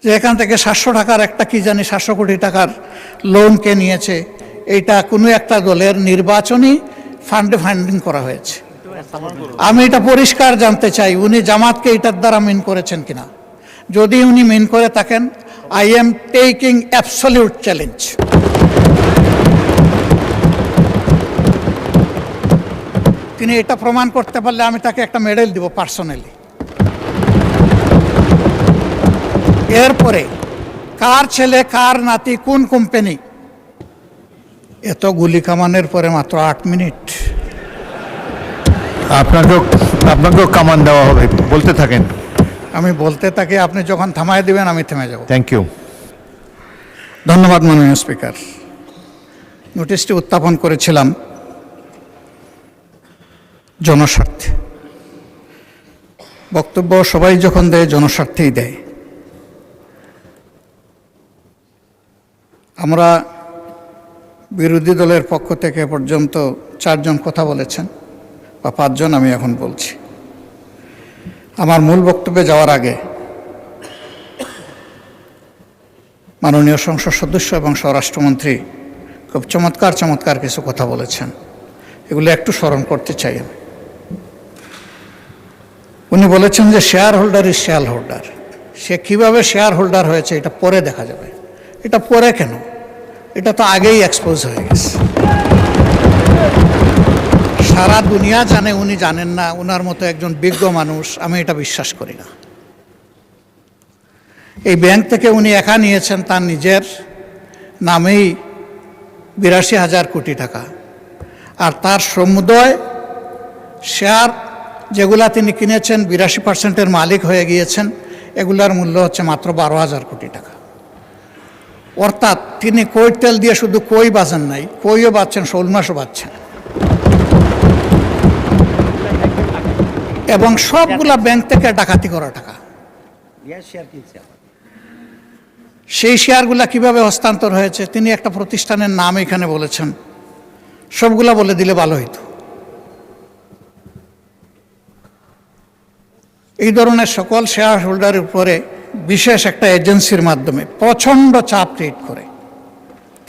যে এখান থেকে 700 টাকার একটা কি জানি 700 কোটি টাকার লোন কে নিয়েছে, এইটা কোনো একটা দলের নির্বাচনী ফান্ডে ফান্ডিং করা হয়েছে। আমি এটা পরিষ্কার জানতে চাই উনি জামাতকে এটার দ্বারা মিন করেছেন কিনা। যদি উনি মিন করে থাকেন, I am taking absolute challenge. তিনি এটা প্রমাণ করতে পারলে আমি তাকে একটা মেডেল দিব পার্সোনালি। এরপরে কার ছেলে কার নাতি কোন কোম্পানি, এত গুলি কামানের পরে মাত্র 8 মিনিট। আপনাকেও কামান দেওয়া হবে, বলতে থাকেন। আমি বলতে থাকি, আপনি যখন থামায় দিবেন আমি থেমে যাব। Thank you. ধন্যবাদ মাননীয় স্পিকার। নোটিশটি উত্থাপন করেছিলাম জনস্বার্থে। বক্তব্য সবাই যখন দেয় জনস্বার্থেই দেয়। আমরা বিরোধী দলের পক্ষ থেকে পর্যন্ত 4 জন কথা বলেছেন, বা 5 জন আমি এখন বলছি। আমার মূল বক্তব্যে যাওয়ার আগে মাননীয় সংসদ সদস্য এবং স্বরাষ্ট্রমন্ত্রী খুব চমৎকার কিছু কথা বলেছেন, এগুলো একটু স্মরণ করতে চাই আমি। উনি বলেছেন যে shareholder is shareholder. সে কীভাবে শেয়ার হোল্ডার হয়েছে এটা পরে দেখা যাবে। এটা পরে কেন, এটা তো আগেই এক্সপোজ হয়ে গেছে। সারা দুনিয়া জানে, উনি জানেন না। ওনার মতো একজন বিজ্ঞ মানুষ, আমি এটা বিশ্বাস করি না। এই ব্যাংক থেকে উনি একা নিয়েছেন তার নিজের নামেই 82,000 কোটি টাকা, আর তার সমুদয় শেয়ার যেগুলা তিনি কিনেছেন 82% মালিক হয়ে গিয়েছেন, এগুলার মূল্য হচ্ছে মাত্র 12,000 কোটি টাকা। অর্থাৎ তিনি কই তেল দিয়ে শুধু কই বাঁচেন নাই, কইও বাঁচছেন, শোল মাছও বাঁচছেন। এবং সবগুলা ব্যাংক থেকে ডাকাতি করা টাকা। সেই শেয়ারগুলা কিভাবে হস্তান্তর হয়েছে তিনি একটা প্রতিষ্ঠানের নাম এখানে বলেছেন, সবগুলা বলে দিলে ভালো হইতো। এই ধরনের সকল শেয়ার হোল্ডারের উপরে বিশেষ একটা এজেন্সির মাধ্যমে প্রচণ্ড চাপ ক্রিয়েট করে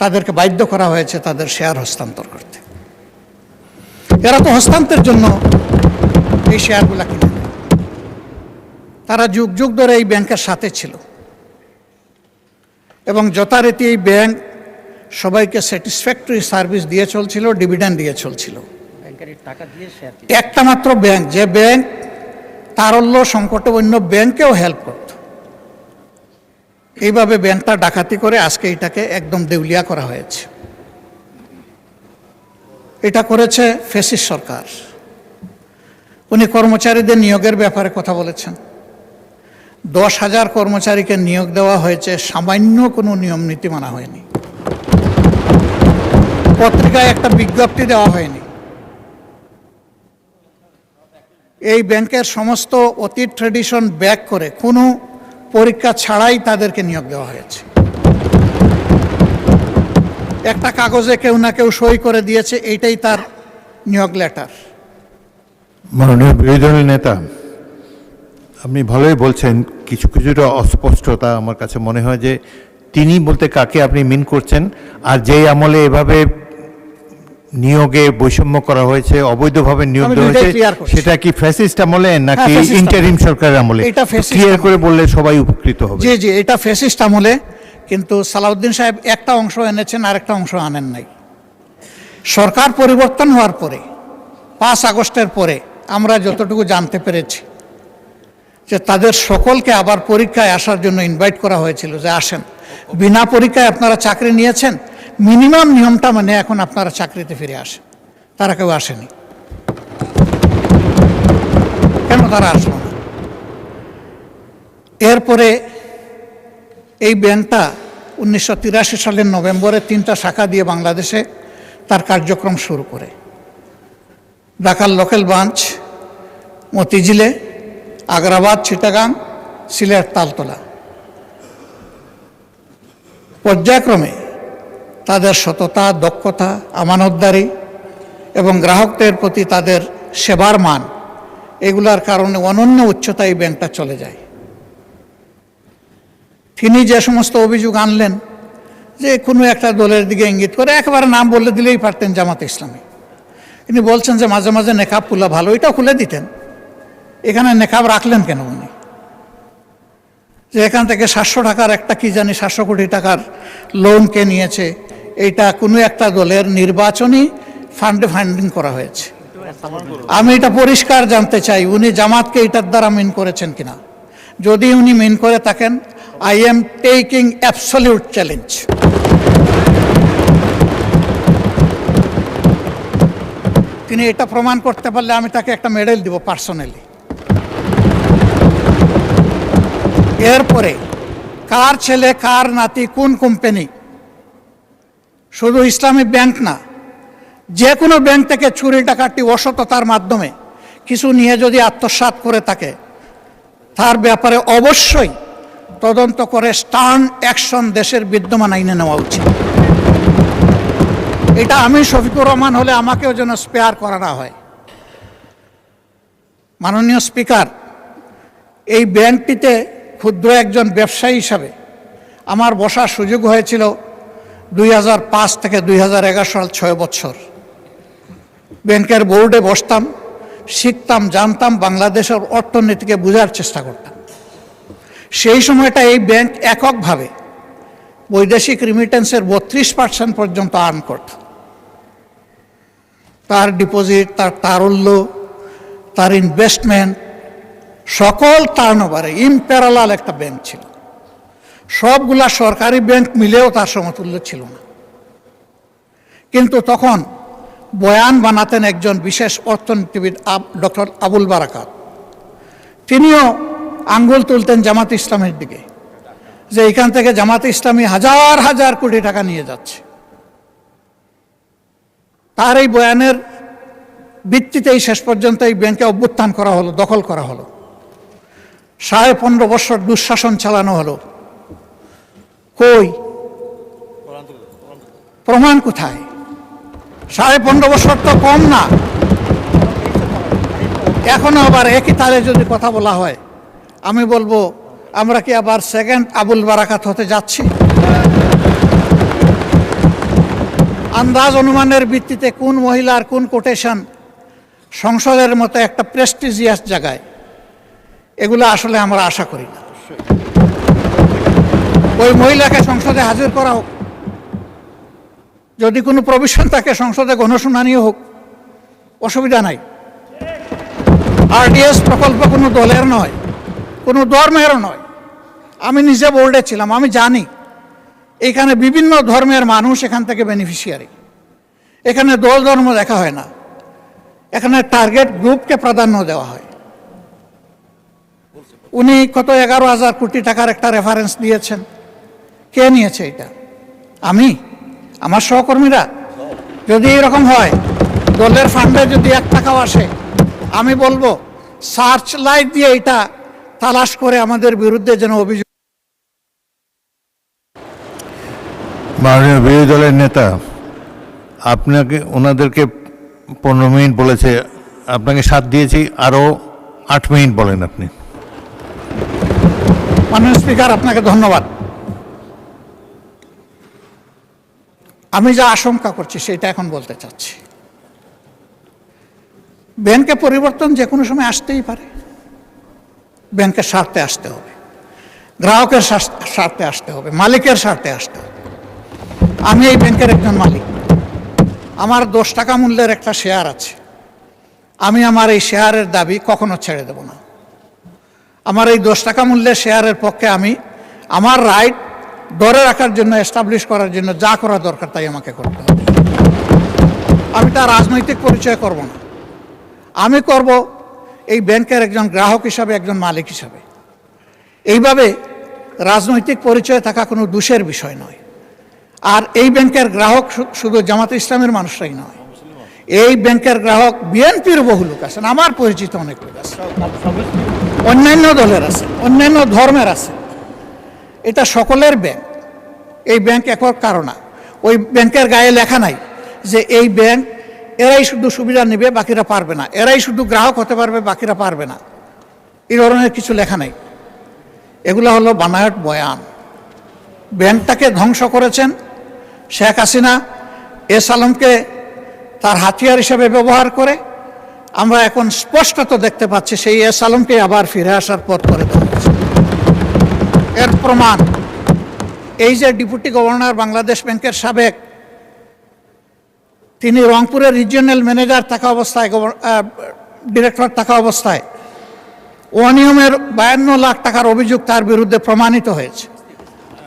তাদেরকে বাধ্য করা হয়েছে তাদের শেয়ার হস্তান্তর করতে। এরা তো হস্তান্তরের জন্য এই শেয়ারগুলা কিনে নেয়। তারা যুগ যুগ ধরে এই ব্যাংকের সাথে ছিল এবং যথারীতি এই ব্যাংক সবাইকে স্যাটিসফ্যাক্টরি সার্ভিস দিয়ে চলছিল, ডিভিডেন্ড দিয়ে চলছিল। একটা মাত্র ব্যাংক, যে ব্যাংক তারল্য সংকটে অন্য ব্যাংকেও হেল্প করত, এইভাবে ব্যাংকটা ডাকাতি করে আজকে এটাকে একদম দেউলিয়া করা হয়েছে। এটা করেছে ফ্যাসিস্ট সরকার। উনি কর্মচারীদের নিয়োগের ব্যাপারে কথা বলেছেন। 10,000 কর্মচারীকে নিয়োগ দেওয়া হয়েছে, সামান্য কোনো নিয়ম নীতি মানা হয়নি। পত্রিকায় একটা বিজ্ঞপ্তি দেওয়া হয়নি। এই ব্যাংকের সমস্ত অতীত ট্রেডিশন ব্যাক করে কোনো পরীক্ষা ছাড়াই তাদেরকে নিয়োগ দেওয়া হয়েছে। একটা কাগজে কেউ না কেউ সই করে দিয়েছে, এইটাই তার নিয়োগ লেটার। মাননীয় বিরোধী দলের নেতা, আপনি ভালোই বলছেন, কিছুটা অস্পষ্টতা আমার কাছে মনে হয় যে তিনি বলতে কাকে আপনি মিন করছেন, আর যেই আমলে এভাবে নিয়োগে বৈষম্য করা হয়েছে, অবৈধভাবে নিয়োগ দেওয়া হয়েছে, সেটা কি ফ্যাসিস্ট আমলে নাকি ইন্টারিম সরকারের আমলে? ক্লিয়ার করে বললে সবাই উপকৃত হবে। জি জি, এটা ফ্যাসিস্ট আমলে, কিন্তু সালাউদ্দিন সাহেব একটা অংশ এনেছেন, আরেকটা অংশ আনেন নাই। সরকার পরিবর্তন হওয়ার পরে 5 আগস্টের পরে আমরা যতটুকু জানতে পেরেছি যে তাদের সকলকে আবার পরীক্ষায় আসার জন্য ইনভাইট করা হয়েছিল, যে আসেন, বিনা পরীক্ষায় আপনারা চাকরি নিয়েছেন, মিনিমাম নিয়মটা মানে এখন আপনারা চাকরিতে ফিরে আসেন। তারা কেউ আসেনি। কেন তারা আসলো না? এরপরে এই ব্যাংকটা 1983 সালের নভেম্বরে 3টা শাখা দিয়ে বাংলাদেশে তার কার্যক্রম শুরু করে। ঢাকার লোকাল ব্রাঞ্চ মতিঝিলে, আগ্রাবাদ, চিটাগাং, সিলেট, তালতলা। পর্যায়ক্রমে তাদের সততা, দক্ষতা, আমানতদারি এবং গ্রাহকদের প্রতি তাদের সেবার মান, এগুলার কারণে অনন্য উচ্চতায় এই ব্যাংকটা চলে যায়। তিনি যে সমস্ত অভিযোগ আনলেন, যে কোনো একটা দলের দিকে ইঙ্গিত করে, একেবারে নাম বলে দিলেই পারতেন জামাত ইসলামী। তিনি বলছেন যে মাঝে মাঝে নেকাব খুলা ভালো, এটাও খুলে দিতেন। এখানে নেকাব রাখলেন কেন উনি? যে এখান থেকে 700 টাকার একটা কি জানি 700 কোটি টাকার লোন কে নিয়েছে, এইটা কোনো একটা দলের নির্বাচনী ফান্ডে ফান্ডিং করা হয়েছে। আমি এটা পরিষ্কার জানতে চাই, উনি জামাতকে এটার দ্বারা মিন করেছেন কিনা। যদি উনি মিন করে থাকেন, I am taking absolute challenge. তিনি এটা প্রমাণ করতে পারলে আমি তাকে একটা মেডেল দিব পার্সোনালি। এরপরে কার ছেলে কার নাতি কোন কোম্পানি, শুধু ইসলামী ব্যাংক না, যে কোনো ব্যাংক থেকে চুরি ডাকাতি অসততার মাধ্যমে কিছু নিয়ে যদি আত্মসাৎ করে থাকে, তার ব্যাপারে অবশ্যই তদন্ত করে স্টার্ন অ্যাকশন দেশের বিদ্যমান আইনে নেওয়া উচিত। এটা আমি শফিকুর রহমান হলে আমাকেও যেন স্পেয়ার করা না হয়। মাননীয় স্পিকার, এই ব্যাংকটিতে ক্ষুদ্র একজন ব্যবসায়ী হিসাবে আমার বসার সুযোগ হয়েছিল 2005 থেকে 2011 সাল, 6 বছর। ব্যাংকের বোর্ডে বসতাম, শিখতাম, জানতাম, বাংলাদেশের অর্থনীতিকে বোঝার চেষ্টা করতাম। সেই সময়টা এই ব্যাংক এককভাবে বৈদেশিক রিমিটেন্সের 32% পর্যন্ত আর্ন করত। তার ডিপোজিট, তার তারল্য, তার ইনভেস্টমেন্ট, সকল টার্নওভারে ইম্প্যারালাল একটা ব্যাংক ছিল। সবগুলা সরকারি ব্যাংক মিলেও তার সমতুল্য ছিল না। কিন্তু তখন বয়ান বানাতেন একজন বিশেষ অর্থনীতিবিদ, ডক্টর আবুল বারাকাত। তিনিও আঙ্গুল তুলতেন জামাত ইসলামের দিকে, যে এখান থেকে জামাত ইসলামী হাজার হাজার কোটি টাকা নিয়ে যাচ্ছে। তার এই বয়ানের ভিত্তিতেই শেষ পর্যন্ত এই ব্যাংকে অভ্যুত্থান করা হলো, দখল করা হলো। 15.5 বছর দুঃশাসন চালানো হলো। কই প্রমাণ কোথায়? 15.5 বছর তো কম না। এখনো আবার একই তালে যদি কথা বলা হয়, আমি বলবো আমরা কি আবার সেকেন্ড আবুল বারাকাত হতে যাচ্ছি? আন্দাজ অনুমানের ভিত্তিতে কোন মহিলার কোন কোটেশন সংসদের মতো একটা প্রেস্টিজিয়াস জায়গায়, এগুলো আসলে আমরা আশা করি না। ওই মহিলাকে সংসদে হাজির করা হোক, যদি কোনো প্রভিশন থাকে সংসদে গণশুনানিও হোক, অসুবিধা নাই। আরডিএস প্রকল্প কোনো দলের নয়, কোনো ধর্মেরও নয়। আমি নিজে বোর্ডে ছিলাম, আমি জানি এখানে বিভিন্ন ধর্মের মানুষ এখান থেকে বেনিফিশিয়ারি। এখানে দল ধর্ম দেখা হয় না, এখানে টার্গেট গ্রুপকে প্রাধান্য দেওয়া হয়। উনি কত 11,000 কোটি টাকার একটা রেফারেন্স দিয়েছেন। কে নিয়েছে এটা? আমি, আমার সহকর্মীরা? যদি এরকম হয়, দলের ফান্ডে যদি 1 টাকাও আসে, আমি বলবো সার্চ লাইট দিয়ে এটা তালাশ করে আমাদের বিরুদ্ধে যেন অভিযোগ। মাননীয় বিরোধী দলের নেতা আপনাকে, ওনাদেরকে 15 মিনিট বলেছে, আপনাকে 7 দিয়েছি, আরও 8 মিনিট বলেন আপনি। মাননীয় স্পিকার, আপনাকে ধন্যবাদ। আমি যা আশঙ্কা করছি সেটা এখন বলতে চাচ্ছি। ব্যাংকে পরিবর্তন যে কোনো সময় আসতেই পারে। ব্যাংকের স্বার্থে আসতে হবে, গ্রাহকের স্বার্থে আসতে হবে, মালিকের স্বার্থে আসতে হবে। আমি এই ব্যাংকের একজন মালিক। আমার 10 টাকা মূল্যের একটা শেয়ার আছে। আমি আমার এই শেয়ারের দাবি কখনো ছেড়ে দেব না। আমার এই 10 টাকা মূল্যের শেয়ারের পক্ষে আমি আমার রাইট ধরে রাখার জন্য, এস্টাবলিশ করার জন্য যা করা দরকার তাই আমাকে করতে হবে। আমি তার রাজনৈতিক পরিচয় করব না। আমি করব এই ব্যাংকের একজন গ্রাহক হিসাবে, একজন মালিক হিসাবে। এইভাবে রাজনৈতিক পরিচয় থাকা কোনো দোষের বিষয় নয়। আর এই ব্যাংকের গ্রাহক শুধু জামাত ইসলামের মানুষরাই নয়, এই ব্যাংকের গ্রাহক বিএনপির বহু লোক আছেন, আমার পরিচিত অনেক লোক আছে, অন্যান্য দলের আছে, অন্যান্য ধর্মের আছে। এটা সকলের ব্যাংক। এই ব্যাংক একক কারণ না। ওই ব্যাংকের গায়ে লেখা নাই যে এই ব্যাংক এরাই শুধু সুবিধা নেবে, বাকিরা পারবে না, এরাই শুধু গ্রাহক হতে পারবে, বাকিরা পারবে না, এই ধরনের কিছু লেখা নাই। এগুলো হলো বানায়ট বয়ান। ব্যাংকটাকে ধ্বংস করেছেন শেখ হাসিনা এস আলমকে তার হাতিয়ার হিসেবে ব্যবহার করে। আমরা এখন স্পষ্টত দেখতে পাচ্ছি সেই এস আলমকে আবার ফিরে আসার পথ করে দেওয়া হয়েছে। এর প্রমাণ এই যে ডেপুটি গভর্নর বাংলাদেশ ব্যাংকের সাবেক, তিনি রংপুরের রিজিওনাল ম্যানেজার থাকা অবস্থায়, ডিরেক্টর থাকা অবস্থায় অনিয়মের 52 লাখ টাকার অভিযোগ তার বিরুদ্ধে প্রমাণিত হয়েছে,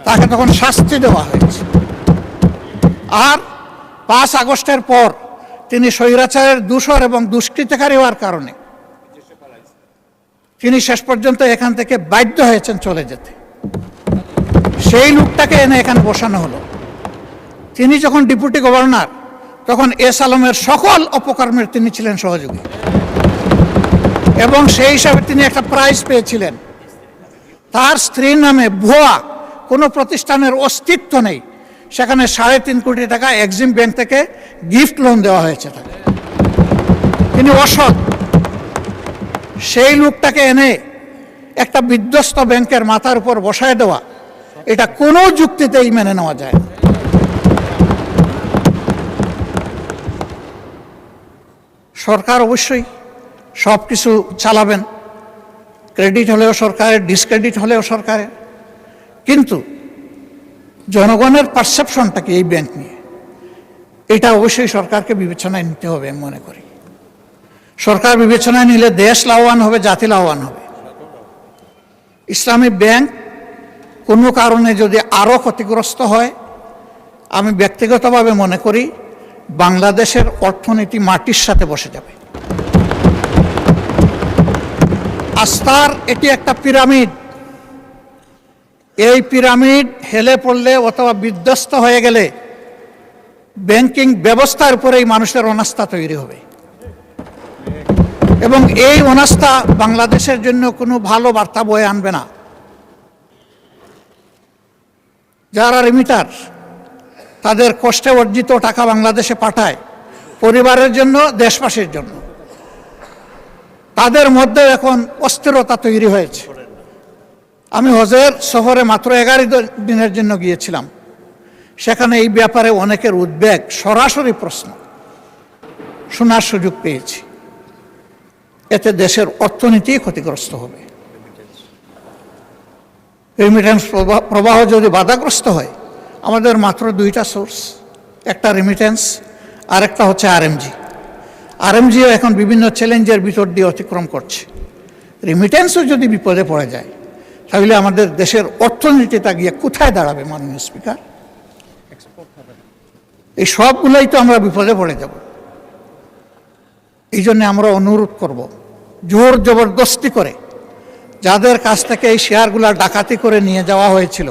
তাকে তখন শাস্তি দেওয়া হয়েছে। আর 5 আগস্টের পর তিনি স্বৈরাচারের দূষর এবং দুষ্কৃতকারী হওয়ার কারণে তিনি শেষ পর্যন্ত এখান থেকে বাধ্য হয়েছেন চলে যেতে। সেই লোকটাকে এনে এখানে বসানো হলো। তিনি যখন ডেপুটি গভর্নর, তখন এস আলমের সকল অপকর্মের তিনি ছিলেন সহযোগী, এবং সেই হিসাবে তিনি একটা প্রাইজ পেয়েছিলেন। তার স্ত্রীর নামে ভুয়া কোনো প্রতিষ্ঠানের অস্তিত্ব নেই, সেখানে 3.5 কোটি টাকা এক্সিম ব্যাংক থেকে গিফট লোন দেওয়া হয়েছে তাকে। তিনি অসৎ। সেই লোকটাকে এনে একটা বিধ্বস্ত ব্যাংকের মাথার উপর বসায় দেওয়া, এটা কোনো যুক্তিতেই মেনে নেওয়া যায় না। সরকার অবশ্যই সব কিছু চালাবেন, ক্রেডিট হলেও সরকারের, ডিসক্রেডিট হলেও সরকারের, কিন্তু জনগণের পারসেপশনটা কি এই ব্যাংক নিয়ে, এটা অবশ্যই সরকারকে বিবেচনায় নিতে হবে আমি মনে করি। সরকার বিবেচনায় নিলে দেশ লাভবান হবে, জাতি লাভবান হবে। ইসলামী ব্যাংক কোনো কারণে যদি আরও ক্ষতিগ্রস্ত হয়, আমি ব্যক্তিগতভাবে মনে করি বাংলাদেশের অর্থনীতি মাটির সাথে বসে যাবে। আস্থার এটি একটা পিরামিড। এই পিরামিড হেলে পড়লে অথবা বিধ্বস্ত হয়ে গেলে ব্যাংকিং ব্যবস্থার উপরেই মানুষের অনাস্থা তৈরি হবে, এবং এই অনাস্থা বাংলাদেশের জন্য কোনো ভালো বার্তা বয়ে আনবে না। যারা রিমিটার, তাদের কষ্টে অর্জিত টাকা বাংলাদেশে পাঠায় পরিবারের জন্য, দেশবাসীর জন্য, তাদের মধ্যে এখন অস্থিরতা তৈরি হয়েছে। আমি হজের সফরে মাত্র 11 দিনের জন্য গিয়েছিলাম। সেখানে এই ব্যাপারে অনেকের উদ্বেগ, সরাসরি প্রশ্ন শোনার সুযোগ পেয়েছি। এতে দেশের অর্থনীতি ক্ষতিগ্রস্ত হবে। রেমিটেন্স প্রবাহ যদি বাধাগ্রস্ত হয়, আমাদের মাত্র 2টা সোর্স, একটা রেমিটেন্স আর একটা হচ্ছে আরএমজি। আরএমজিও এখন বিভিন্ন চ্যালেঞ্জের ভিতর দিয়ে অতিক্রম করছে। রেমিটেন্সও যদি বিপদে পড়ে যায়, তাহলে আমাদের দেশের অর্থনীতিটা গিয়ে কোথায় দাঁড়াবে মাননীয় স্পিকার? এই সবগুলোই তো আমরা বিপদে পড়ে যাব। এই জন্য আমরা অনুরোধ করব, জোর জবরদস্তি করে যাদের কাছ থেকে এই শেয়ারগুলা ডাকাতি করে নিয়ে যাওয়া হয়েছিল,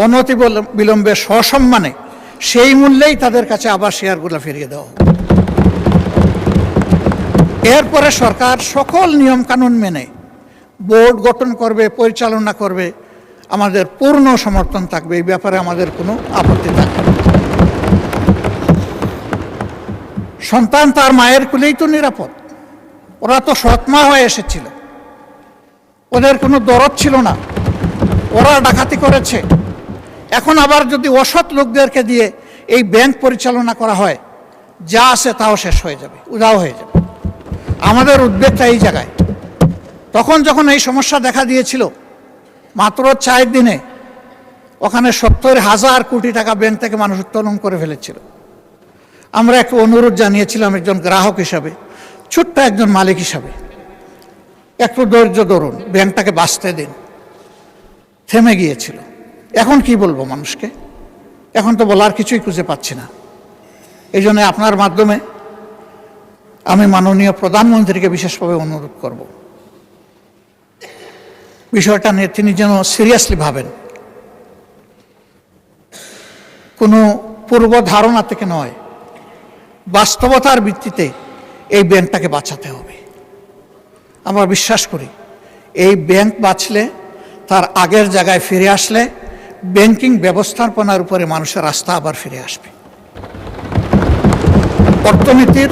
অনতি বিলম্বে সসম্মানে সেই মূল্যেই তাদের কাছে আবার শেয়ারগুলো ফিরিয়ে দেওয়া হবে। এরপরে সরকার সকল নিয়মকানুন মেনে বোর্ড গঠন করবে, পরিচালনা করবে, আমাদের পূর্ণ সমর্থন থাকবে। এই ব্যাপারে আমাদের কোনো আপত্তি থাকবে না। সন্তান তার মায়ের কুলেই তো নিরাপদ। ওরা তো সৎমা হয়ে এসেছিল, ওদের কোনো দরদ ছিল না, ওরা ডাকাতি করেছে। এখন আবার যদি অসৎ লোকদেরকে দিয়ে এই ব্যাংক পরিচালনা করা হয়, যা আছে তাও শেষ হয়ে যাবে, উধাও হয়ে যাবে। আমাদের উদ্বেগটা এই জায়গায়। তখন যখন এই সমস্যা দেখা দিয়েছিল, মাত্র 4 দিনে ওখানে 70,000 কোটি টাকা ব্যাংক থেকে মানুষ উত্তোলন করে ফেলেছিল। আমরা একটু অনুরোধ জানিয়েছিলাম একজন গ্রাহক হিসাবে, ছোট্ট একজন মালিক হিসাবে, একটু ধৈর্য ধরুন, ব্যাংকটাকে বাঁচতে দিন। থেমে গিয়েছিল। এখন কি বলবো মানুষকে? এখন তো বলার কিছুই খুঁজে পাচ্ছি না। এই জন্য আপনার মাধ্যমে আমি মাননীয় প্রধানমন্ত্রীকে বিশেষভাবে অনুরোধ করব, বিষয়টা নিয়ে তিনি যেন সিরিয়াসলি ভাবেন। কোনো পূর্ব ধারণা থেকে নয়, বাস্তবতার ভিত্তিতে এই ব্যাংকটাকে বাঁচাতে হবে। আমরা বিশ্বাস করি এই ব্যাংক বাঁচলে, তার আগের জায়গায় ফিরে আসলে, ব্যাংকিং ব্যবস্থাপনার উপরে মানুষের আস্থা আবার ফিরে আসবে। অর্থনীতির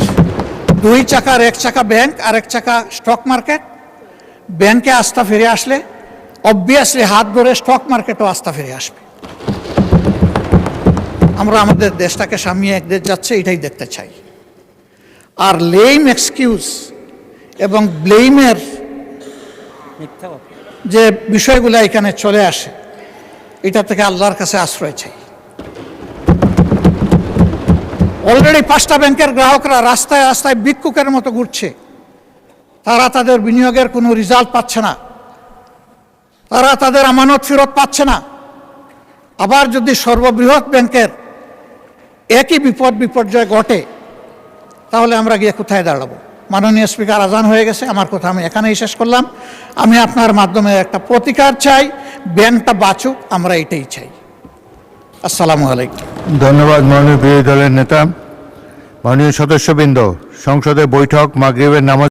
2 চাকার 1 চাকা ব্যাংক আর 1 চাকা স্টক মার্কেট। ব্যাংকে আস্থা ফিরে আসলে অবভিয়াসলি হাত ধরে স্টক মার্কেটও আস্থা ফিরে আসবে। আমরা আমাদের দেশটাকে সামনে এক দেশ যাচ্ছে এটাই দেখতে চাই। আর লেম এক্সকিউজ এবং ব্লেমের যে বিষয়গুলো এখানে চলে আসে, এটা থেকে আল্লাহর কাছে আশ্রয় চাই। অলরেডি 5টা ব্যাংকের গ্রাহকরা রাস্তায় রাস্তায় ভিক্ষুকের মতো ঘুরছে। তারা তাদের বিনিয়োগের কোনো রেজাল্ট পাচ্ছে না, তারা তাদের আমানত ফেরত পাচ্ছে না। আবার যদি সর্ববৃহৎ ব্যাংকের একই বিপর্যয় ঘটে, তাহলে আমরা গিয়ে কোথায় দাঁড়াবো? মাননীয় স্পিকার, আজান হয়ে গেছে, আমার কথা আমি এখানেই শেষ করলাম। আমি আপনার মাধ্যমে একটা প্রতিকার চাই, ব্যাংকটা বাঁচুক, আমরা এটাই চাই। আসসালামু আলাইকুম। ধন্যবাদ মাননীয় বিরোধী দলের নেতা। মাননীয় সদস্যবৃন্দ, সংসদের বৈঠক মাগরিবের নামাজ